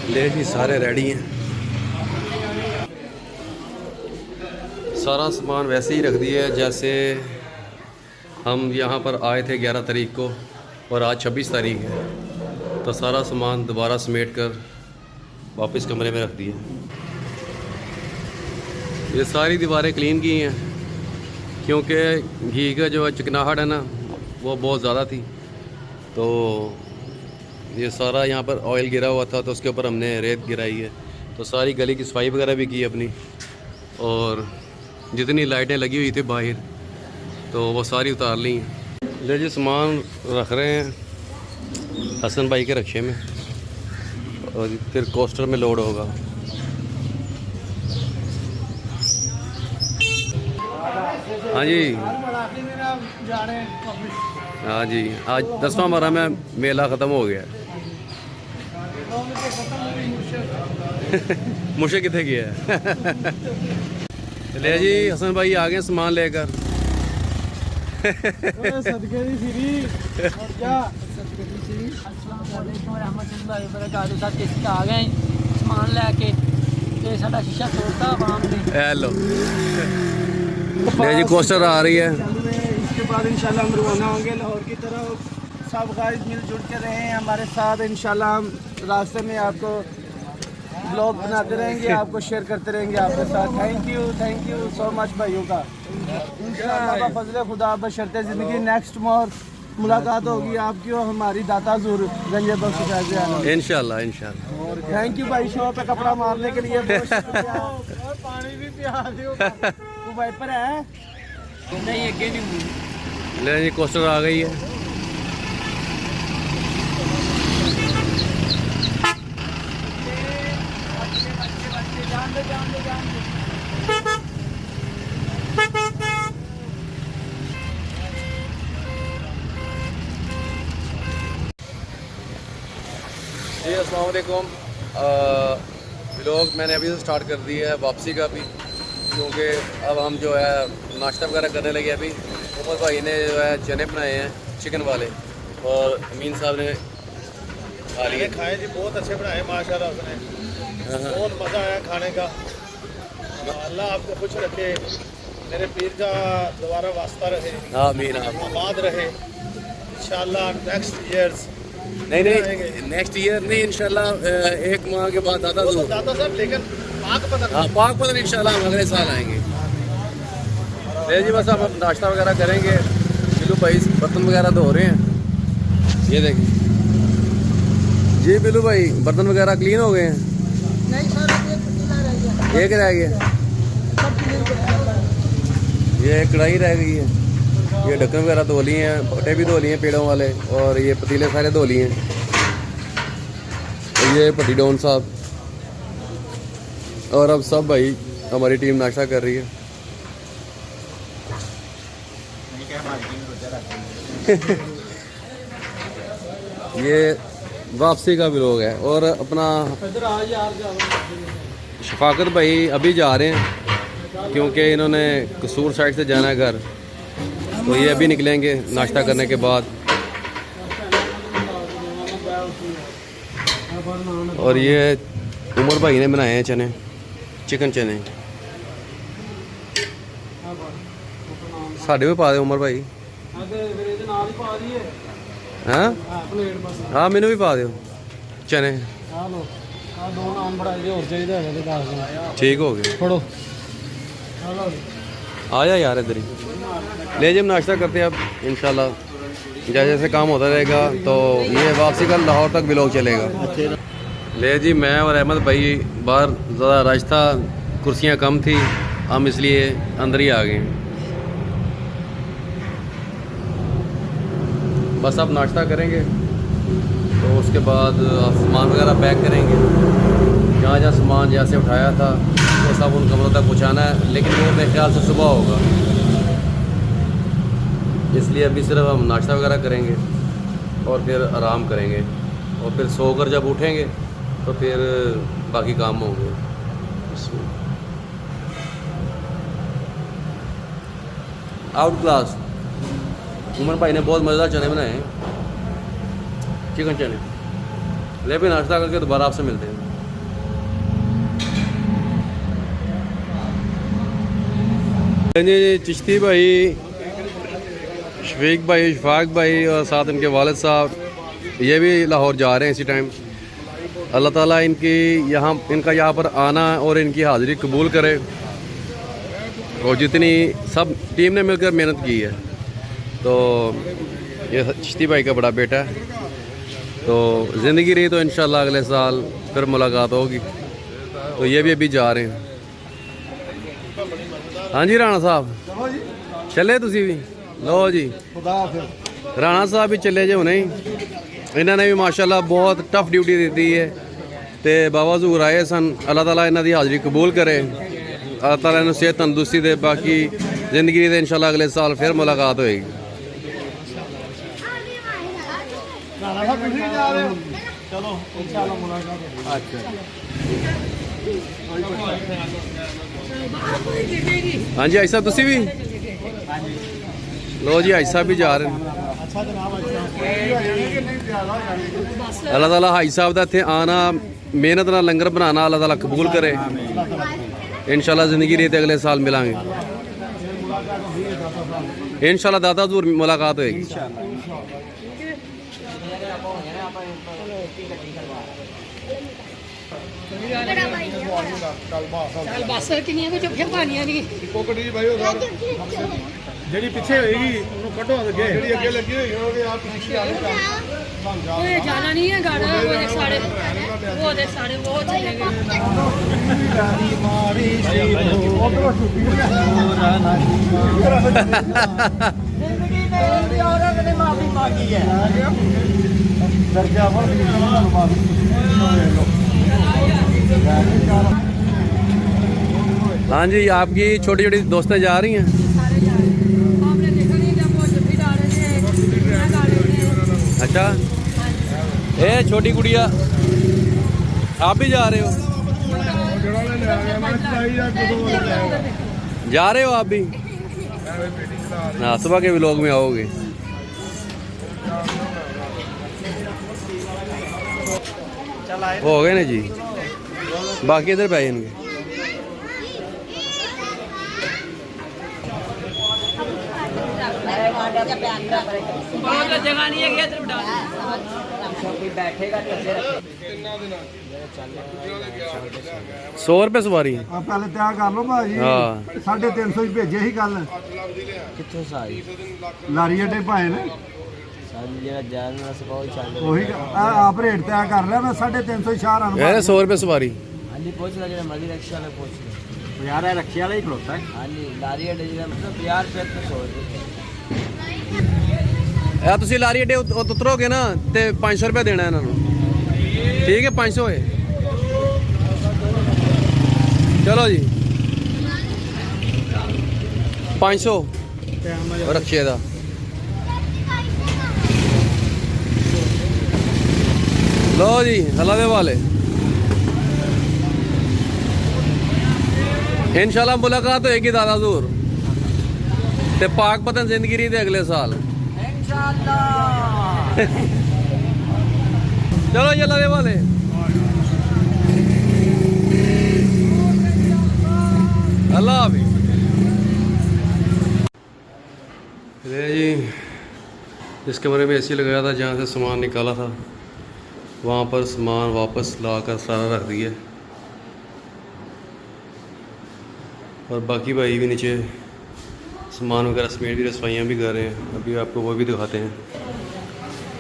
ले जी सारे रेडी हैं। सारा सामान वैसे ही रख दिया है जैसे हम यहाँ पर आए थे 11 तारीख को और आज 26 तारीख है। तो सारा सामान दोबारा समेट कर वापस कमरे में रख दिया। ये सारी दीवारें क्लीन की हैं क्योंकि घी का जो चिकनाहट है ना वो बहुत ज़्यादा थी। तो ये सारा यहाँ पर ऑयल गिरा हुआ था तो उसके ऊपर हमने रेत गिराई है। तो सारी गली की सफाई वगैरह भी की अपनी, और जितनी लाइटें लगी हुई थी बाहर तो वो सारी उतार ली। ले जी सामान रख रहे हैं हसन भाई के रक्शे में और फिर कोस्टर में लोड होगा। हाँ जी, हाँ जी, आज 10वां हमारा में मेला ख़त्म हो गया। मुझे कितने किया है। ले जी हसन भाई आ गए सामान लेकर। आ गए समान लैके शीशा तोड़ता हेलो ले जी कोस्टर आ रही है। इसके बाद इंशाल्लाह हम रवाना होंगे लाहौर की तरफ। सब गाइस मिलजुल के रहे हैं हमारे साथ। इंशाल्लाह हम रास्ते में आपको ब्लॉग बनाते रहेंगे, आपको शेयर करते रहेंगे आपके साथ। थैंक यू सो मच भाइयों का। इंशाल्लाह फजल खुदा बशर्ते ज़िंदगी नेक्स्ट मोर मुलाकात होगी आपकी और हमारी दाता ज़ूर गंजे बख्श इंशाल्लाह। थैंक यू भाई शो पे कपड़ा मारने के लिए। और पानी भी पिया दो। वो वाइपर है नहीं अगे नहीं। ले जी कोस्टर आ गई है। जी अस्सलाम वालेकुम। व्लॉग मैंने अभी से स्टार्ट कर दिया है वापसी का भी, क्योंकि अब हम जो है नाश्ता वगैरह करने लगे। अभी उमर भाई ने जो है चने बनाए हैं चिकन वाले और अमीन साहब ने खा लिए। खाए जी, बहुत अच्छे बनाए माशाल्लाह। उसने बहुत मज़ा आया खाने का। अल्लाह आपको खुश रखे, मेरे पीर का दोबारा वास्ता रहे। आमीन। आबाद रहे इंशाल्लाह। नेक्स्ट ईयर्स नहीं नेक्स्ट ईयर नहीं, इंशाल्लाह 1 माह के बाद दादा साहब, लेकिन पाक पता। हाँ पाक पता इंशाल्लाह हम अगले साल आएंगे। ले जी बस अब नाश्ता वगैरह करेंगे। बिल्लू भाई बर्तन वगैरह धो रहे हैं, ये देखिए जी। बिल्लू भाई बर्तन वगैरह क्लीन हो गए हैं? नहीं सर, एक रह गया। ये कढ़ाई रह गई है, ये ढक्कन वगैरह धो लिए हैं, भट्टे भी धो लिए हैं पेड़ों वाले, और ये पतीले सारे धो लिए हैं। और ये भट्टी डॉन साहब, और अब सब भाई हमारी टीम नाश्ता कर रही है। ये वापसी का व्लॉग है। और अपना शफाकत भाई अभी जा रहे हैं क्योंकि इन्होंने कसूर साइड से जाना है घर, तो ये अभी निकलेंगे नाश्ता करने के बाद। और ये उमर भाई ने बनाए हैं चने, चिकन चने। साढ़े भी पा दे उमर भाई। हाँ हाँ मैनू भी पा दो चने। ठीक हो गए। आ जा यार इधर ही। ले जब नाश्ता करते हैं अब इंशाल्लाह जैसे जैसे काम होता रहेगा तो ये वापसी का लाहौर तक व्लॉग चलेगा। ले जी मैं और अहमद भाई बाहर ज़्यादा रश था, कुर्सियाँ कम थी, हम इसलिए अंदर ही आ गए। बस अब नाश्ता करेंगे तो उसके बाद सामान वगैरह पैक करेंगे। जहाँ जहाँ सामान जैसे उठाया था वो सब उन कमरों तक पहुँचाना है, लेकिन वो मेरे ख्याल से सुबह होगा, इसलिए अभी सिर्फ हम नाश्ता वगैरह करेंगे और फिर आराम करेंगे, और फिर सोकर जब उठेंगे तो फिर बाकी काम होंगे। आउट क्लास उमर भाई ने बहुत मज़ेदार चने बनाए हैं, चिकन चने। ले भी नाश्ता करके दोबारा आपसे मिलते हैं। जी चिश्ती भाई, शफीक भाई, इशफाक भाई और साथ इनके वालिद साहब, ये भी लाहौर जा रहे हैं इसी टाइम। अल्लाह ताला इनका यहाँ पर आना और इनकी हाज़िरी कबूल करे। और जितनी सब टीम ने मिलकर मेहनत की है, तो ये चिश्ती भाई का बड़ा बेटा है। तो ज़िंदगी रही तो इंशाल्लाह अगले साल फिर मुलाकात होगी। तो ये भी अभी जा रहे हैं। हाँ जी राणा साहब चले तुसी भी लो जी। राणा साहब भी चले जो नहीं, इन्होंने भी माशाल्लाह बहुत टफ ड्यूटी दी है। तो बाबा हजूर आए सन, अल्लाह ताला इन्हों की हाज़री कबूल करे, अल्लाह ताला इन्हें सेहत तंदुरुस्ती दे। बाकी ज़िंदगी दे इंशाल्लाह अगले साल फिर मुलाकात होएगी। हाँ जी आयशा तुसी भी लो जी, आयशा भी जा रहे हैं। अल्लाह ताला हाई साहब का इत्थे आना, मेहनत नाल लंगर बनाना अल्लाह ताला कबूल करे। इंशाल्लाह ज़िंदगी रही तो अगले साल मिलांगे इंशाल्लाह। दादा हजूर मुलाकात होएगी। ਜਿਹੜੀ ਪਿੱਛੇ ਹੋਏਗੀ ਉਹਨੂੰ ਕੱਢੋ ਅੱਗੇ, ਜਿਹੜੀ ਅੱਗੇ ਲੱਗੀ ਹੋਈ ਉਹਦੇ ਆਪ ਪਿੱਛੇ ਆ कोई जाना नहीं है गाड़ा, वो दे साड़े वो चले गए। हाँ जी आपकी छोटी छोटी दोस्तें जा रही हैं। अच्छा ए छोटी गुड़िया आप भी जा रहे हो? जा रहे हो आप भी? हाँ सुबह के व्लॉग में आओगे। हो गए ना जी, बाकी इधर पे आएंगे। जगह नहीं है, इधर बिठा बैठेगा। 100 रुपये सवारी पहले तय कर लो भाजी। हाँ 350 ही भेजे ही कल कितों सारी लारी अड्डे पाए ने वही आप रेट तय कर लिया। मैं 350 शाह 100 रुपये सवारी। हाँ जी पूछ लो, जो मर्जी रक्षा वाले पूछ लो यार, रक्षा वाला ही खड़ोता है। हाँ जी लारी अड्डे मतलब 50 रुपये तो 100 रुपये। यार तुसी लारी अड्डे उतरोगे ना तो 500 रुपये देना इन्होंने। ठीक है 500 है। चलो जी 500 रक्षे का। लो जी अल्लाह दे वाले, इंशाल्लाह मुलाकात होएगी दादा हजूर ते पाक पतन जिंदगी रही अगले साल चलो जी अल्लाह दे वाले। अल्लाह हाफिज़। जी जिस कमरे में एसी लगाया था, जहाँ से सामान निकाला था, वहाँ पर सामान वापस लाकर सारा रख दिया। और बाकी भाई भी नीचे सामान वगैरह समेट भी सफाइयाँ भी कर रहे हैं। अभी आपको वो भी दिखाते हैं।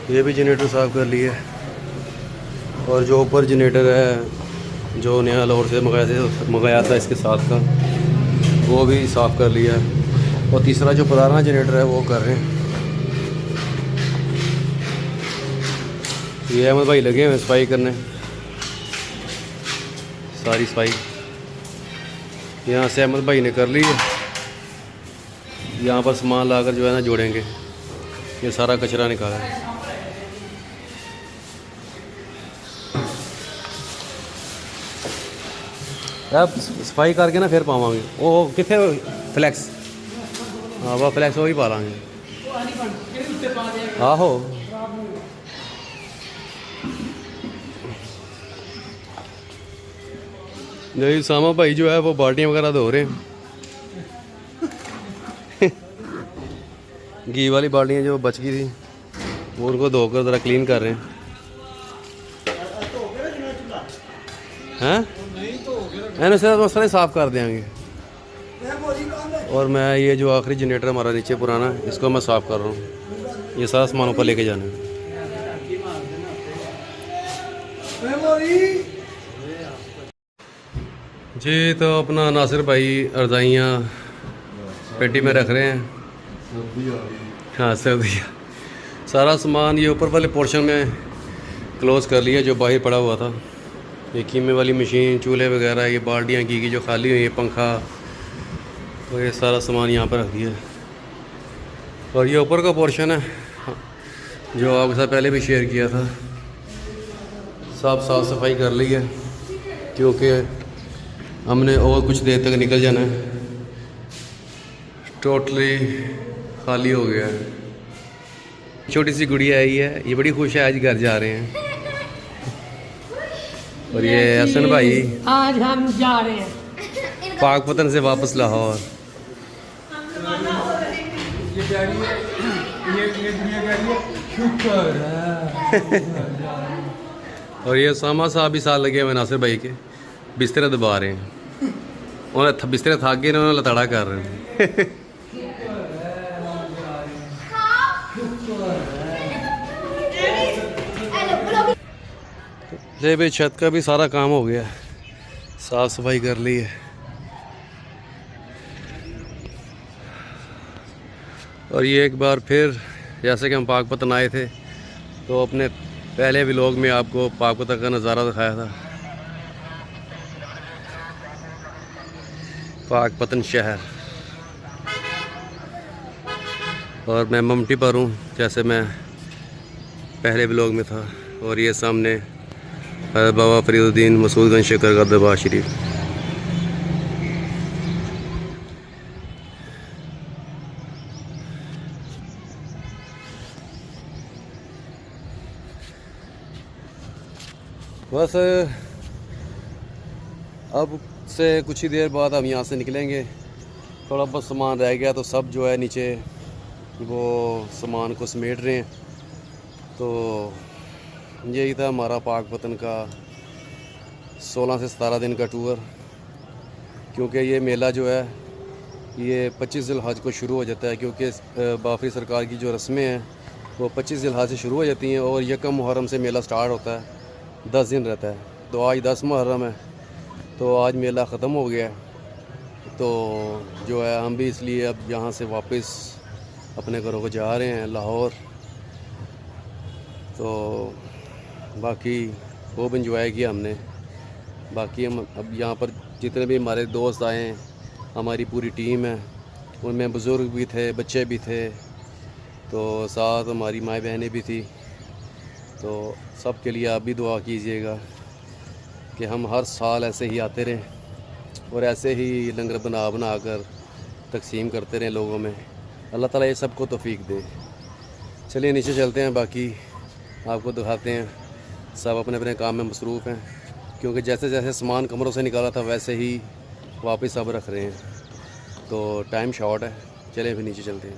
ये भी जनरेटर साफ़ कर लिया। और जो ऊपर जनरेटर है जो नया लाहौर से मंगाया था इसके साथ का, वो भी साफ़ कर लिया। और तीसरा जो पुराना जनरेटर है वो कर रहे हैं। ये अहमद भाई लगे हुए सफाई करने, सारी सफाई यहाँ से अहमद भाई ने कर ली है। यहाँ पर सामान लाकर जो है ना जोड़ेंगे। ये सारा कचरा निकाला है। अब सफाई करके ना फिर पावांगे। वो कितने फ्लैक्स, हाँ वह फ्लैक्स वो ही पा लाँगे। आहो यही सामा भाई जो है वो बाल्टियाँ वगैरह धो रहे हैं। घी वाली बाल्टियाँ जो बच गई थी वो उनको धोकर ज़रा क्लीन कर रहे हैं। हैं तो सारे साफ़ कर देंगे। और मैं ये जो आखिरी जनरेटर हमारा नीचे पुराना है इसको मैं साफ़ कर रहा हूँ। ये सारा सामान ऊपर लेके जाना है। जी तो अपना नासिर भाई अर्जाइयाँ पेटी में रख रहे हैं। हाँ सर्दी सारा सामान ये ऊपर वाले पोर्शन में क्लोज़ कर लिया जो बाहर पड़ा हुआ था। ये कीमे वाली मशीन, चूल्हे वगैरह, ये बाल्टियाँ की जो खाली हुई है, पंखा, तो ये सारा सामान यहाँ पर रख दिया। और ये ऊपर का पोर्शन है जो आपके साथ पहले भी शेयर किया था, सब साफ़ सफाई कर ली है क्योंकि हमने और कुछ देर तक निकल जाना है। टोटली खाली हो गया है। छोटी सी गुड़िया आई है, ये बड़ी खुश है, आज घर जा रहे हैं। और ये हसन भाई आज हम जा रहे हैं पाकपतन से वापस लाहौर। और ये सामा साहब भी साथ लगे हुए नासिर भाई के, बिस्तर दबा रहे हैं। उन्हें बिस्तर थक गए, उन्हें लताड़ा कर रहे हैं। ले भाई छत का भी सारा काम हो गया, साफ़ सफाई कर ली है। और ये एक बार फिर जैसे कि हम पाकपतन आए थे तो अपने पहले व्लॉग में आपको पाकपतन का नज़ारा दिखाया था। पाकपतन शहर, और मैं ममटी पर हूँ जैसे मैं पहले व्लॉग में था। और ये सामने बाबा फरीदुद्दीन मसूदगंज शकर का दरबार शरीफ। बस अब से कुछ ही देर बाद हम यहाँ से निकलेंगे। थोड़ा बहुत सामान रह गया तो सब जो है नीचे वो सामान को समेट रहे हैं। तो यही था हमारा पाकपतन का 16 से 17 दिन का टूर। क्योंकि ये मेला जो है ये 25 ज़िलहज को शुरू हो जाता है, क्योंकि बाफरी सरकार की जो रस्में हैं वो 25 ज़िलहज से शुरू हो जाती हैं और यकम मुहर्रम से मेला स्टार्ट होता है, 10 दिन रहता है। तो आज 10 मुहर्रम है तो आज मेला ख़त्म हो गया है। तो जो है हम भी इसलिए अब यहाँ से वापस अपने घरों को जा रहे हैं लाहौर। तो बाकी खूब इंजॉय किया हमने। बाकी हम अब यहाँ पर जितने भी हमारे दोस्त आए हैं, हमारी पूरी टीम है, उनमें बुज़ुर्ग भी थे, बच्चे भी थे, तो साथ हमारी माँ बहनें भी थी। तो सब के लिए आप भी दुआ कीजिएगा कि हम हर साल ऐसे ही आते रहें और ऐसे ही लंगर बना बना कर तकसीम करते रहें लोगों में। अल्लाह ताला ये सबको तौफीक दे। चलिए नीचे चलते हैं, बाकी आपको दिखाते हैं। सब अपने अपने काम में मसरूफ़ हैं क्योंकि जैसे जैसे सामान कमरों से निकाला था वैसे ही वापस सब रख रहे हैं। तो टाइम शॉर्ट है, चलिए फिर नीचे चलते हैं।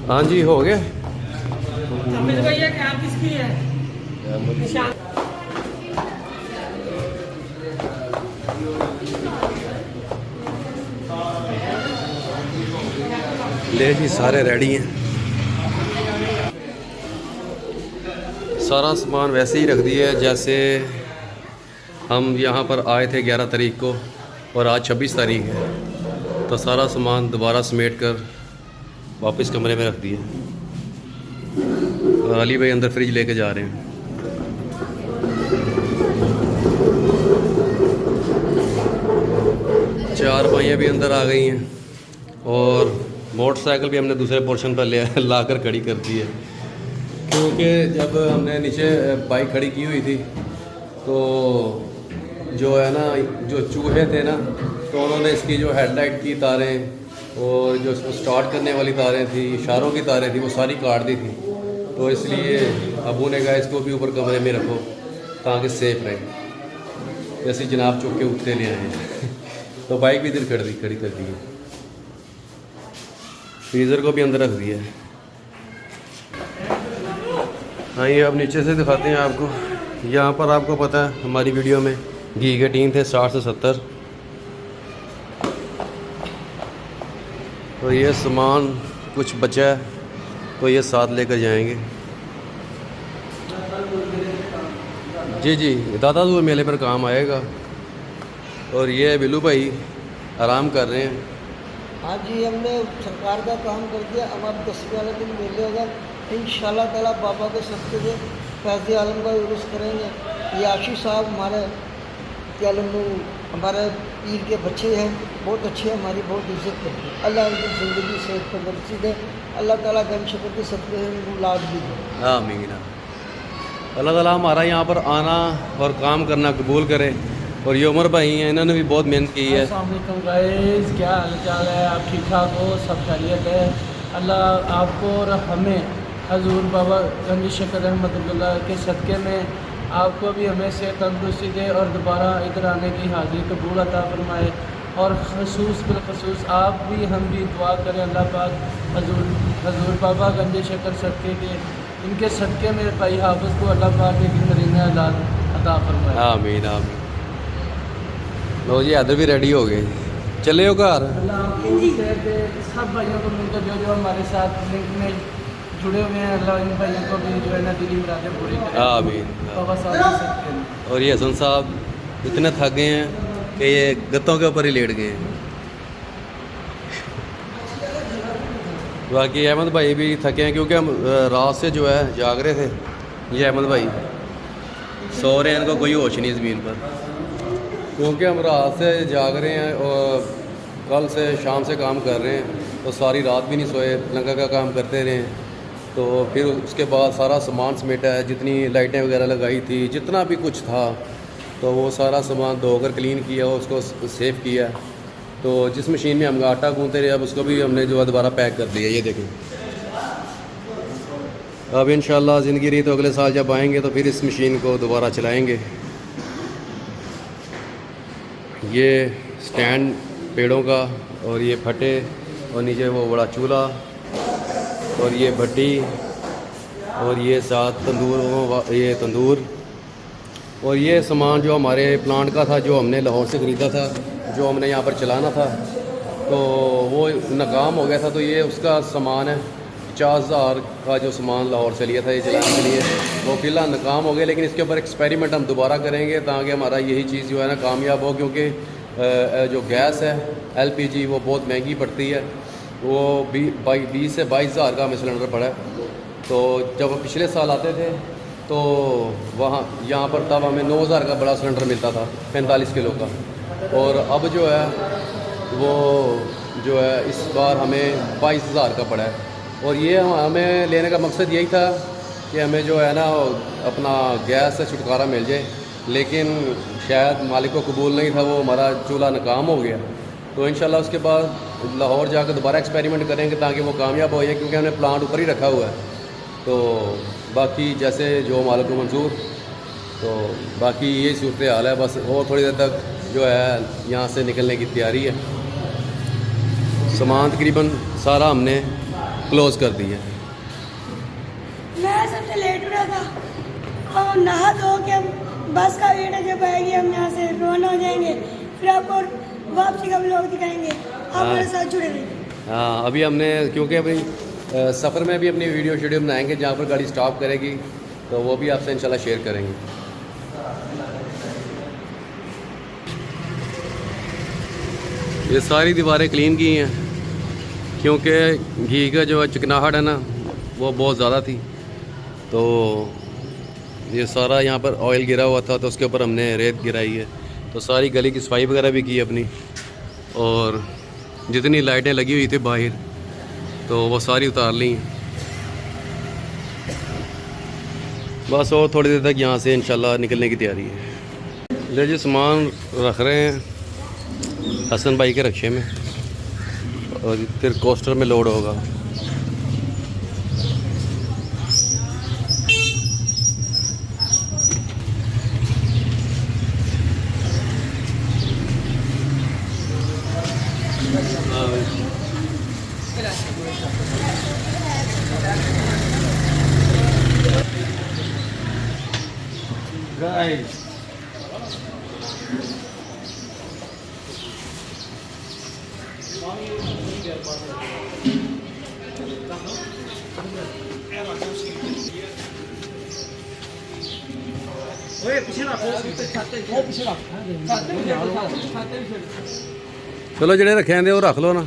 हाँ जी हो गया। भैया क्या किसकी है? ले जी सारे रेडी हैं, सारा सामान वैसे ही रख दिया है जैसे हम यहाँ पर आए थे 11 तारीख को और आज 26 तारीख है। तो सारा सामान दोबारा समेट कर वापस कमरे में रख दिया। और अली भाई अंदर फ्रिज लेके जा रहे हैं। चार भाइयाँ भी अंदर आ गई हैं और मोटरसाइकिल भी हमने दूसरे पोर्शन पर ला कर खड़ी कर दी है, क्योंकि जब हमने नीचे बाइक खड़ी की हुई थी तो जो है ना जो चूहे थे ना, तो उन्होंने इसकी जो हेडलाइट की तारें और जो इसको स्टार्ट करने वाली तारें थी, इशारों की तारें थी, वो सारी काट दी थी। तो इसलिए अबू ने कहा इसको भी ऊपर कमरे में रखो ताकि सेफ़ रहे। ऐसी जनाब चुक के उठते ले आए हैं। तो बाइक भी इधर खड़ी कर दी है, फ्रीज़र को भी अंदर रख दिया है। हाँ, ये अब नीचे से दिखाते हैं आपको। यहाँ पर आपको पता है हमारी वीडियो में घी के टीन थे 60 से 70। तो ये सामान कुछ बचा है तो ये साथ लेकर जाएंगे। जी जी, दादा तो मेले पर काम आएगा। और ये बिल्लू भाई आराम कर रहे हैं। हाँ जी, हमने सरकार का काम कर दिया। अब आप 10वें वाले दिन मेले होगा इंशाल्लाह ताला। बाबा के सदक़े से फैज़ आलम का उर्स करेंगे। ये आशी साहब हमारे हमारे पीर के बच्चे हैं, बहुत अच्छे, हमारी बहुत इज्जत करते हैं। अल्लाह उनकी ज़िंदगी सेहत पर बरसी दे। अल्लाह ताला गम शकर के सदक़े से उनको लाड भी दे। आमीन। अल्लाह ताला हमारा यहाँ पर आना और काम करना कबूल करे। और ये उमर भाई हैं, इन्होंने भी बहुत मेहनत की है। अस्सलाम वालेकुम गाइस, क्या हाल चाल है? आप ठीक ठाक हो? सब खैरियत है? अल्लाह आपको और हमें हजूर बाबा गंज शकर रहमतुल्लाह के सदक़े में आपको भी हमें से तंदुरुस्ती दे और दोबारा इधर आने की हाज़िरी कबूल अता फरमाए। और बिलखसूस आप भी हम भी दुआ करें अल्लाह पाक हजूर बाबा गंज शकर सदक़े के इनके सदक़े में भाई हाफ़िज़ को अल्लाह पाक एक नरीना औलाद अता फरमाए। आमीन आमीन। लो जी, इधर भी रेडी हो गए, चले हो घर। अल्लाह आपको सब भाइयों को मिलकर जो हमारे साथ लिंक में जुड़े हुए हैं, अल्लाह इन भाइयों को भी जो है ना दिली मुरादें पूरी करें। आमीन। बाबा साहब सकते हैं। और ये हसन साहब इतने थक गए हैं कि ये गत्तों के ऊपर ही लेट गए हैं। बाकी अहमद भाई भी थके हैं क्योंकि हम रात से जो है जाग रहे थे। ये अहमद भाई सो रहे हैं, इनको कोई होश नहीं ज़मीन पर, क्योंकि हम रात से जाग रहे हैं और कल से शाम से काम कर रहे हैं। तो सारी रात भी नहीं सोए, लंका का काम करते रहे। तो फिर उसके बाद सारा सामान समेटा है, जितनी लाइटें वगैरह लगाई थी, जितना भी कुछ था, तो वो सारा सामान धोकर क्लीन किया, उसको सेव किया। तो जिस मशीन में हम आटा गूंथते रहे, अब उसको भी हमने जो है दोबारा पैक कर दिया। ये देखें, अब इंशाल्लाह ज़िंदगी रही तो अगले साल जब आएंगे तो फिर इस मशीन को दोबारा चलाएँगे। ये स्टैंड पेड़ों का, और ये फटे, और नीचे वो बड़ा चूल्हा, और ये भट्टी, और ये साथ तंदूर, और ये सामान जो हमारे प्लांट का था, जो हमने लाहौर से ख़रीदा था, जो हमने यहाँ पर चलाना था, तो वो नाकाम हो गया था। तो ये उसका सामान है, 50,000 का जो सामान लाहौर से लिया था ये चलाने के लिए, वो फ़िलहाल नाकाम हो गया। लेकिन इसके ऊपर एक्सपेरिमेंट हम दोबारा करेंगे ताकि हमारा यही चीज़ जो है ना कामयाब हो, क्योंकि जो गैस है LPG वो बहुत महंगी पड़ती है। वो 20 से 22,000 का हमें सिलेंडर पड़ा है। तो जब पिछले साल आते थे तो वहाँ यहाँ पर तब हमें 9,000 का बड़ा सिलेंडर मिलता था 45 किलो का, और अब जो है वो जो है इस बार हमें 22,000 का पड़ा है। और ये हमें लेने का मकसद यही था कि हमें जो है ना अपना गैस से छुटकारा मिल जाए, लेकिन शायद मालिक को कबूल नहीं था, वो हमारा चूल्हा नाकाम हो गया। तो इंशाल्लाह उसके बाद लाहौर जाकर दोबारा एक्सपेरिमेंट करेंगे ताकि वो कामयाब हो जाए, क्योंकि हमने प्लांट ऊपर ही रखा हुआ है। तो बाकी जैसे जो मालिक को मंजूर, तो बाकी ये सूरत हाल है। बस और थोड़ी देर तक जो है यहाँ से निकलने की तैयारी है। सामान तकरीबन सारा हमने क्लोज़ कर दिया है। मैं सबसे लेट उठा था और नहा धो के बस का वेट है, जब आएगी हम यहाँ से रवाना हो जाएंगे, फिर आपको वापसी का व्लॉग दिखाएंगे। आप हमारे साथ जुड़े रहिए। हाँ, अभी हमने क्योंकि अभी सफ़र में भी अपनी वीडियो बनाएंगे, जहाँ पर गाड़ी स्टॉप करेगी तो वो भी आपसे इंशाल्लाह शेयर करेंगे। ये सारी दीवारें क्लीन की हैं क्योंकि घी का जो चिकनाहट है ना वो बहुत ज़्यादा थी। तो ये सारा यहाँ पर ऑयल गिरा हुआ था, तो उसके ऊपर हमने रेत गिराई है। तो सारी गली की सफाई वगैरह भी की अपनी, और जितनी लाइटें लगी हुई थी बाहर तो वो सारी उतार ली। बस और थोड़ी देर तक यहाँ से इंशाल्लाह निकलने की तैयारी है। ले जी, सामान रख रहे हैं हसन भाई के रक्शे में, और फिर कोस्टर में लोड होगा। गाइस चलो ਜਿਹੜੇ ਰੱਖੇ ਆਂਦੇ ਉਹ ਰੱਖ ਲਓ ਨਾ।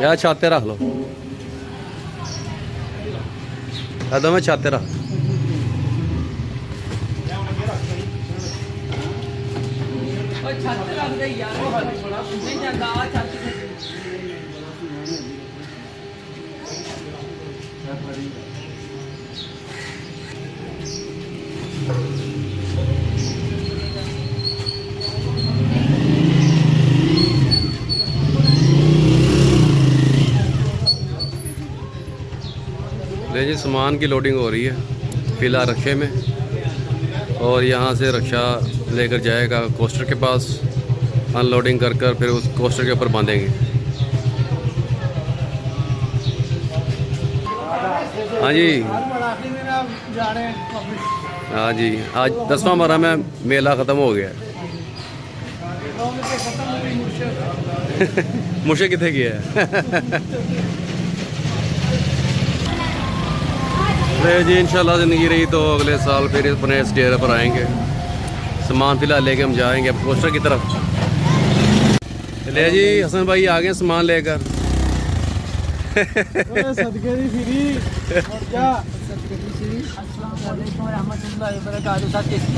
ਯਾ ਛੱਤ ਤੇ ਰੱਖ ਲਓ। ਆ ਦੋਵੇਂ ਛੱਤ ਤੇ ਰੱਖ। छत रख दे यार नहीं जाता छत ले जी सामान की लोडिंग हो रही है फ़िलहाल रक्शे में, और यहाँ से रक्षा लेकर जाएगा कोस्टर के पास, अनलोडिंग कर कर फिर उस कोस्टर के ऊपर बांधेंगे। हाँ जी, हाँ जी, आज 10वां बारह में मेला ख़त्म हो गया। मुझे कितने किया है जी। इंशाल्लाह ज़िंदगी रही तो अगले साल फिर अपने इस डेरे पर आएंगे। सामान फ़िलहाल लेके हम जाएंगे अब कोस्टर की तरफ। ले जी हसन भाई आ गए सामान लेकर। सदके दी फिरी और क्या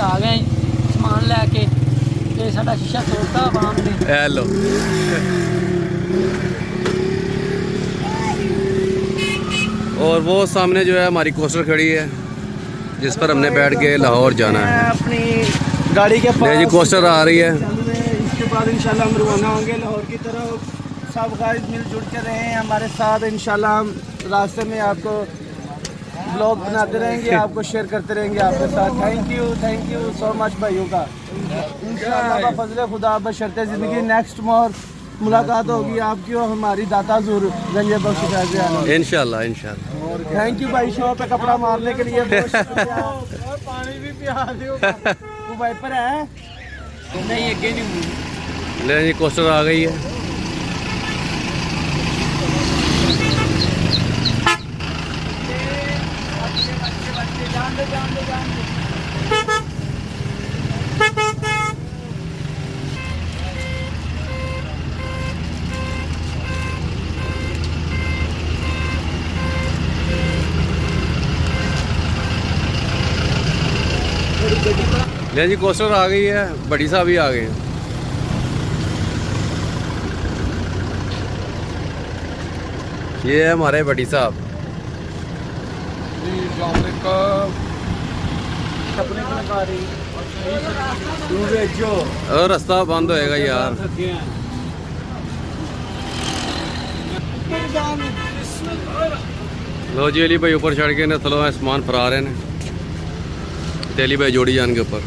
आ गए समान लैके साडा शीशा तोड़ता आवाम ने। हेलो और वो सामने जो है हमारी कोस्टर खड़ी है जिस पर हमने बैठ के लाहौर जाना है। अपनी गाड़ी के ले जी कोस्टर आ रही है। इसके बाद इंशाल्लाह हम रवाना होंगे लाहौर की तरफ। सब गाइस मिलजुल के रहें हमारे साथ। इंशाल्लाह हम रास्ते में आपको ब्लॉग बनाते रहेंगे, आपको शेयर करते रहेंगे आपके साथ। थैंक यू सो मच भाइयों का। इंशाल्लाह फजल खुदा बशर्ते ज़िंदगी नेक्स्ट मोर मुलाकात होगी आपकी और हमारी दाता ज़ूर गंजे बख्श फैज़ इंशाल्लाह इंशाल्लाह। थैंक यू भाई शो पे कपड़ा मारने के लिए। पानी भी पिया दो। वो वाइपर है नहीं अगे नहीं। ले जी कोस्टर आ गई है। ले जी कोस्टर आ गई है, बड़ी साहब भी आ गए हैं। ये है हमारे बड़ी साहब। और रास्ता बंद होएगा यार। लो जी अली भाई ऊपर चढ़ के ने थलो सामान फरा रहे हैं। तेली भाई जोड़ी जान के ऊपर।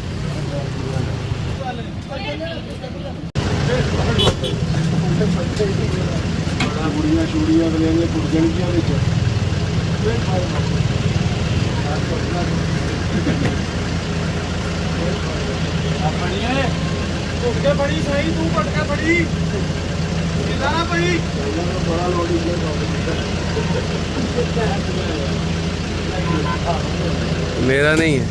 गुड़िया चूड़िया लेंगे बड़ी सही तू पटका बड़ी बड़ा मेरा नहीं है।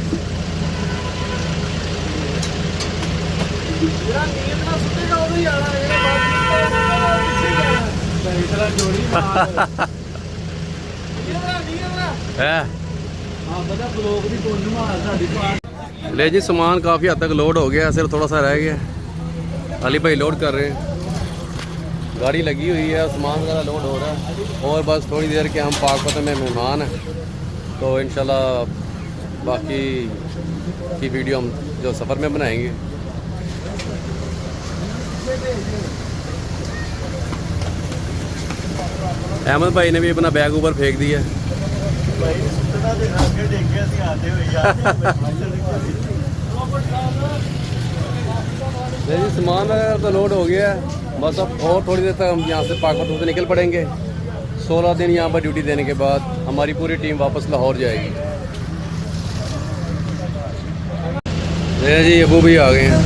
ले जी सामान काफ़ी हद तक लोड हो गया, सिर्फ थोड़ा सा रह गया। अली भाई लोड कर रहे हैं, गाड़ी लगी हुई है, सामान वगैरह लोड हो रहा है। और बस थोड़ी देर के हम पाकपतन में मेहमान हैं, तो इंशाल्लाह बाकी की वीडियो हम जो सफ़र में बनाएंगे। अहमद भाई ने भी अपना बैग ऊपर फेंक दिया। जी सामान तो लोड हो गया है, बस अब और थोड़ी देर तक हम यहाँ से पाकपतन से निकल पड़ेंगे। 16 दिन यहाँ पर ड्यूटी देने के बाद हमारी पूरी टीम वापस लाहौर जाएगी। जी अबू भी आ गए हैं।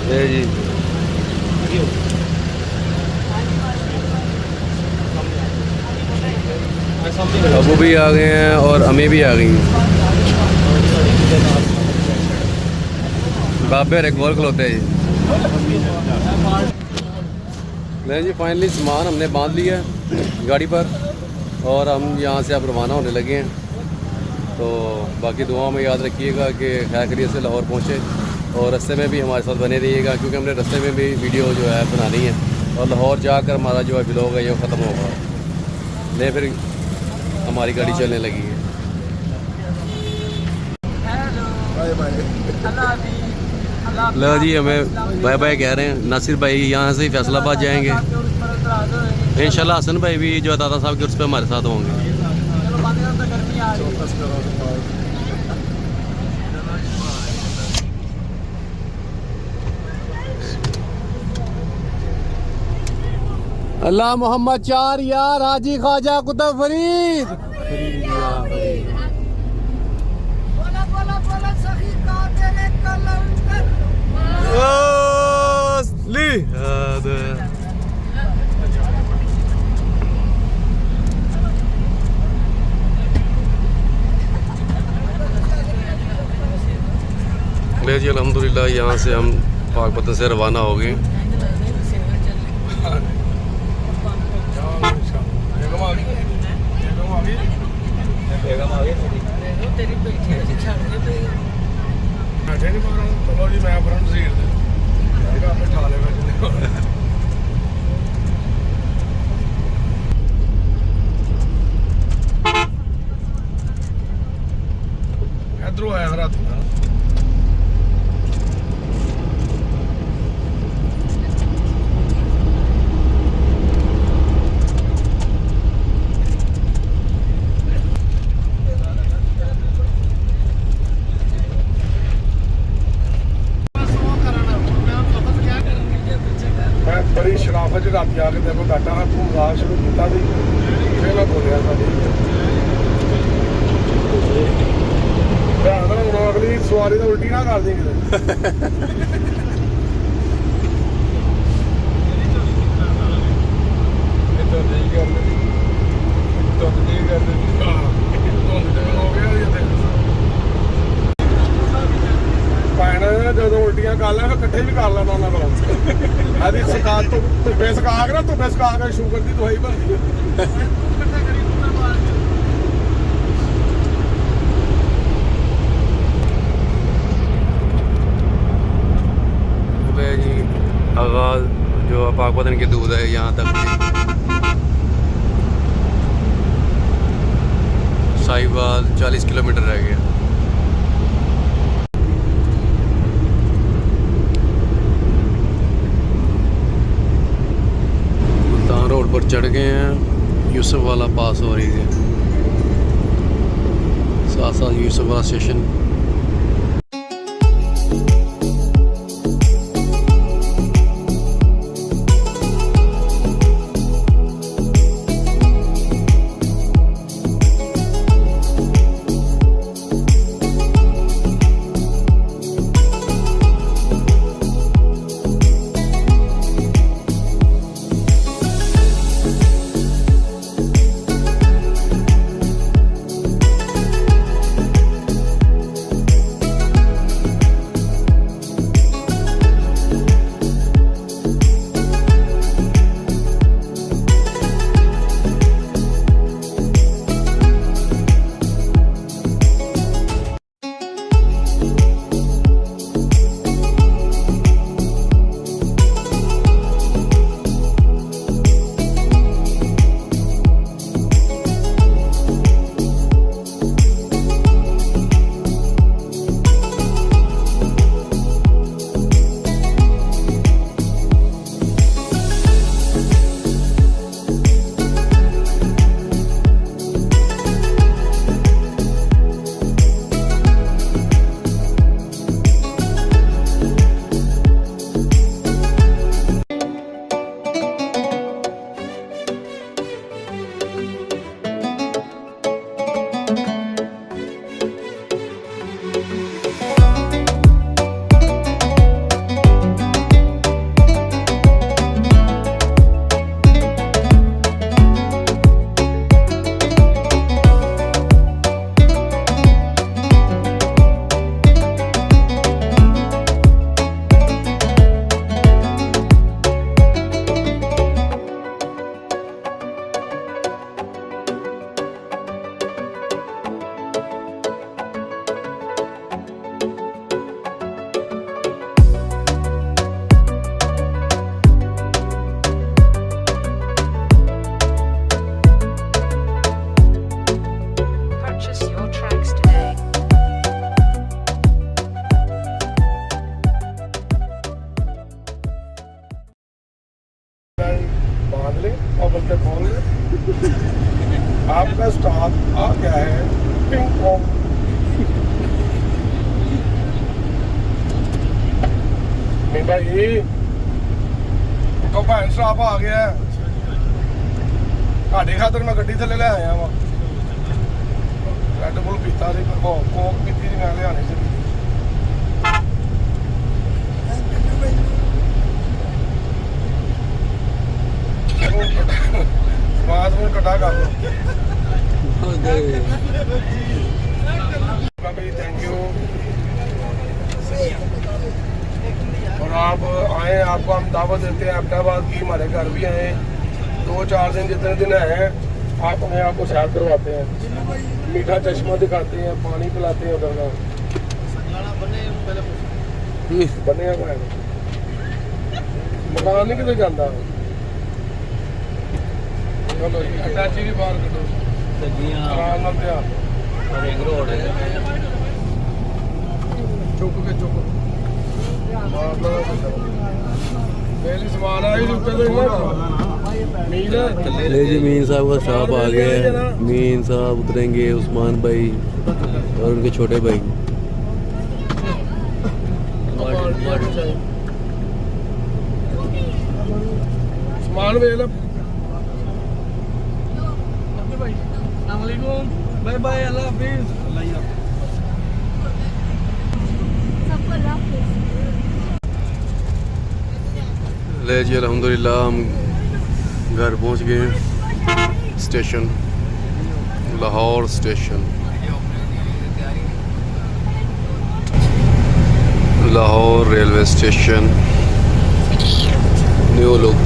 जी अबू भी आ गए हैं और अम्मी भी आ गई हैं। बाबे एक गोल खलोते हैं नहीं जी। फाइनली सामान हमने बांध लिया है गाड़ी पर और हम यहाँ से अब रवाना होने लगे हैं। तो बाकी दुआओं में याद रखिएगा कि खैर खैरियत से लाहौर पहुँचे और रास्ते में भी हमारे साथ बने रहिएगा, क्योंकि हमने रास्ते में भी वीडियो जो है बनानी है और लाहौर जाकर हमारा जो है व्लॉग है ये ख़त्म होगा। नहीं फिर हमारी गाड़ी चलने लगी है। लो जी हमें बाय बाय कह रहे हैं। नासिर भाई यहाँ से फैसलाबाद जाएंगे इंशाल्लाह। हसन भाई भी जो दादा साहब के उस पर हमारे साथ होंगे। अल्लाह मोहम्मद 4 यार हाजी ख्वाजा कुतुब फरीद। ले जी अल्हम्दुलिल्लाह यहाँ से हम पाकपतन से रवाना हो गए। इधरों आया रात बड़ी शराफत रात आके तेरे को बैठा है तू मजाक शुरू किया सी फिर मैं बोलिया साडी ध्यान रखना अगली सवारी तो उल्टी ना कर दी किते तो नहीं कर जो उल्टियां कर लें कट्ठे भी कर लेना उन्होंने अभी सुखा धुप्पे सुखा के ना धुप्पे सुखा के शुगर की दवाई बनती है। जी आगाज जो पाकपतन की दूध है यहाँ तक साहिवाल 40 किलोमीटर रह गया। रोड पर चढ़ गए हैं। यूसुफ वाला पास हो रही है, साथ साथ यूसुफ वाला स्टेशन। भाई तो भैन स्टाफ आ गया ਤੁਹਾਡੇ ਖਾਤਰ ਮੈਂ ਗੱਡੀ ਥੱਲੇ ਲੈ ਆਇਆ ਵਾਂ ਰੈੱਡ ਬੁੱਲ ਪੀਤਾ ਸੀ ਕੋਕ ਪੀਤੀ ਸੀ ਮੈਂ ਲਿਆਣੀ ਸੀ ਸਮਾਦ ਨੂੰ ਕੱਟਾ ਕਰ ਲਓ भाई थैंक यू और आप आए आपको हम दावत देते हैं अहमदाबाद की हमारे घर भी आए 2-4 दिन जितने दिन हैं आप हमें आपको सैर करवाते हैं मीठा चश्मा दिखाते हैं पानी पिलाते हैं उधर का बने मकान नहीं कितने जाता चलो अटैची भी बाहर करो आराम नाल ध्यान चुप के चुप समान आया ले जी मीन साहब का स्टाफ आ गया है मीन साहब उतरेंगे उस्मान भाई और उनके छोटे भाई समान वेल बाय बाय अल्लाह हाफिज ले जी अल्हम्दुलिल्लाह हम घर पहुंच गए हैं station Lahore station Lahore railway station new look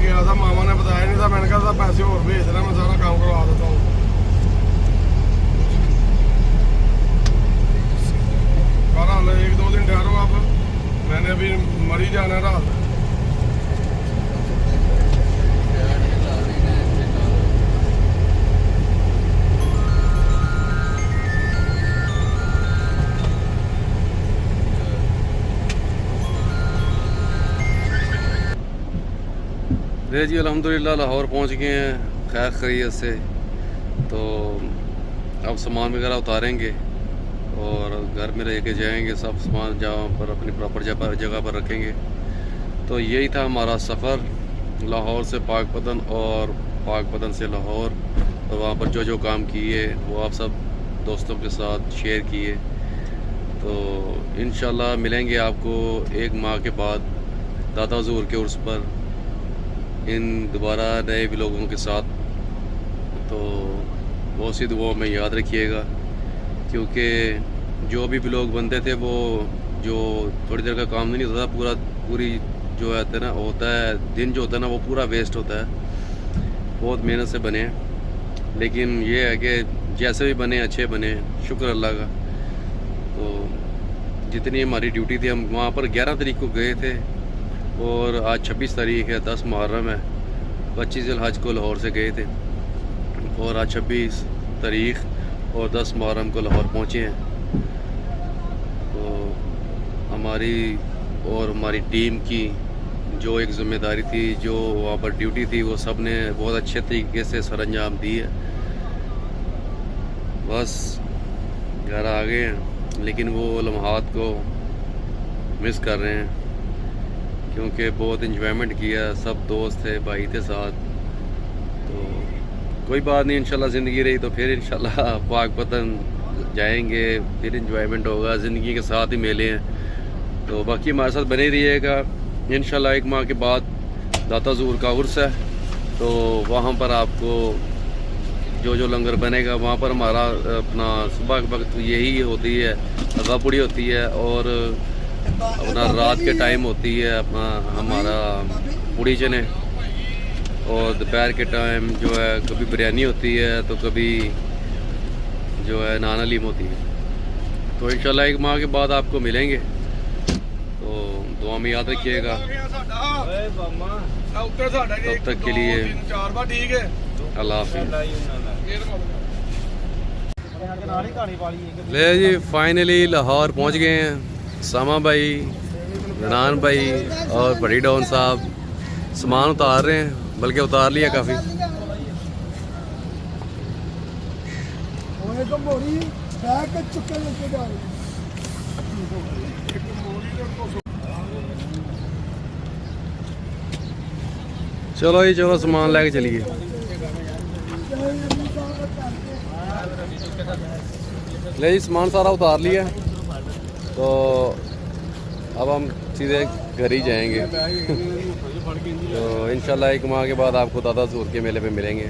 गया था मामा ने बताया नहीं था मैंने कहा था पैसे और भेज देना मैं सारा काम करवा देता हूँ पर 1-2 दिन ठहरो आप मैंने अभी मरी जाना है रात ले जी अल्हम्दुलिल्लाह लाहौर पहुंच गए हैं खैर खैरियत से तो अब सामान वगैरह उतारेंगे और घर में लेके जाएंगे सब सामान जहाँ पर अपनी प्रॉपर जगह पर रखेंगे तो यही था हमारा सफ़र लाहौर से पाकपतन और पाकपतन से लाहौर और वहाँ पर जो जो काम किए वो आप सब दोस्तों के साथ शेयर किए तो इंशाल्लाह मिलेंगे आपको 1 माह के बाद दादा हुज़ूर के उर्स पर इन दोबारा नए व्लॉगों के साथ तो बहुत सी दुआओं में याद रखिएगा क्योंकि जो भी व्लॉग बनते थे वो जो थोड़ी देर का काम नहीं होता था पूरी जो है ना होता है दिन जो होता है ना वो पूरा वेस्ट होता है बहुत मेहनत से बने लेकिन ये है कि जैसे भी बने अच्छे बने शुक्र अल्लाह का तो जितनी हमारी ड्यूटी थी हम वहाँ पर 11 तारीख को गए थे और आज 26 तारीख है 10 मुहर्रम है 25 ज़िलहज को लाहौर से गए थे और आज 26 तारीख और 10 मुहर्रम को लाहौर पहुँचे हैं तो हमारी और हमारी टीम की जो एक ज़िम्मेदारी थी जो वहाँ पर ड्यूटी थी वो सब ने बहुत अच्छे तरीके से सरअंजाम दी है बस घर आ गए हैं लेकिन वो लम्हात को मिस कर रहे हैं क्योंकि बहुत इंजॉयमेंट किया सब दोस्त थे भाई थे साथ तो कोई बात नहीं इंशाल्लाह ज़िंदगी रही तो फिर इंशाल्लाह पाकपतन जाएंगे फिर इंजॉयमेंट होगा ज़िंदगी के साथ ही मेले हैं तो बाकी हमारे साथ बने रहिएगा इंशाल्लाह 1 माह के बाद दाता हुज़ूर का उर्स है तो वहाँ पर आपको जो जो लंगर बनेगा वहाँ पर हमारा अपना सुबह के वक्त यही होती है अगा पुड़ी होती है और अपना रात के टाइम होती है अपना हमारा पूड़ी चने और दोपहर के टाइम जो है कभी बिरयानी होती है तो कभी जो है नान हलीम होती है तो इंशाल्लाह 1 माह के बाद आपको मिलेंगे तो दुआ में याद रखिएगा तब तक के लिए अल्लाह हाफिज़ ले जी फाइनली लाहौर पहुंच गए हैं सामा भाई जनान भाई और बड़ी डॉन साहब सामान उतार रहे हैं बल्कि उतार लिया काफ़ी एक मोरी बैग चुके लेके जा रही चलो जी चलो सामान लेके चलिए। ले जी सामान सारा उतार लिया तो अब हम सीधे घर ही जाएंगे। तो इंशाल्लाह एक माह के बाद आपको दादा सूर के मेले पे मिलेंगे।